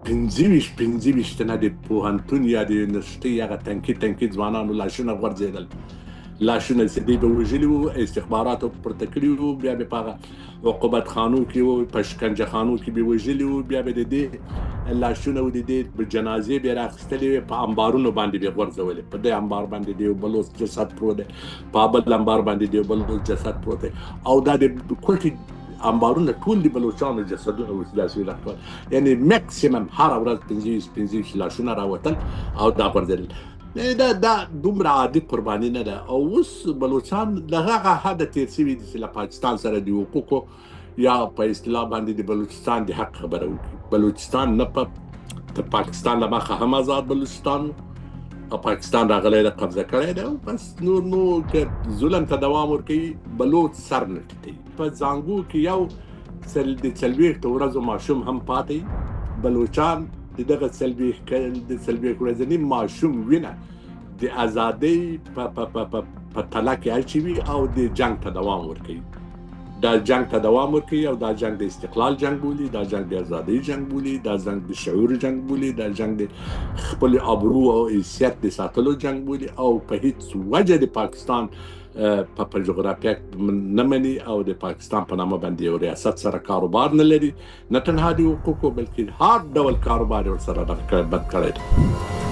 پنځه ویشت نه د پوهنتون یا د یونیورسټۍ هغه تنکي ځوانانو لاشونه غورځېدل، لاشونه سدي به وژلي وو، استخباراتو پورته کړي وو، بیا به په هغه عقوبت خانو کې وو، په شکنجه خانو کې به وژلي وو، بیا به د دې لاشونه و د دې جنازې به راخیستلې وې، په انبارونو باندې به غورځولې، په دې انبار باندې د یو بلوڅ جسد پروت دی، په بل انبار باندې د یو بلوڅ جسد پروت دی، او دا د کوټې انبارونه ټول د بلوچانو جسدونه اوس داسې راټول، یعنی میکسیمم هره ورځ 15 لاشونه راوتل او دا غورځېدل. دا دومره عادي قرباني نه ده. او اوس بلوچان د هغه حده تیر شوي دي چې له پاکستان سره د حقوقو یا په اصطلاح باندې د بلوچستان د حق خبره وکړي. بلوچستان نه په پاکستان له مخه هم آزاد بلوچستان او پاکستان راغلی د قبضه کړی دی، او بس نو که ظلم ته دوام ورکوي بلوچ سر نه ټیټوي. په زانګو کې یو د 40 ورځو ماشوم هم پاتې، بلوچان د دغه 40 ورځني ماشوم وینه د ازادۍ په تله کې اچوي او د جنگ ته دوام ورکوي. دا جنگ ته دوام ورکوي او دا جنگ د استقلال جنگ بولي، دا جنگ د ازادۍ جنگ بولي، دا جنگ د شعور جنگ بولي، دا جنگ د خپل ابرو او حیثیت د ساتلو جنگ بولي، او په هیڅ وجه د پاکستان په جغرافیه نه مني او د پاکستان په نامه باندې یو ریاست سره کاروبار نه لري، نه تنها د حقوقو بلکې هر ډول کاروبار ورسره بند کړی دی.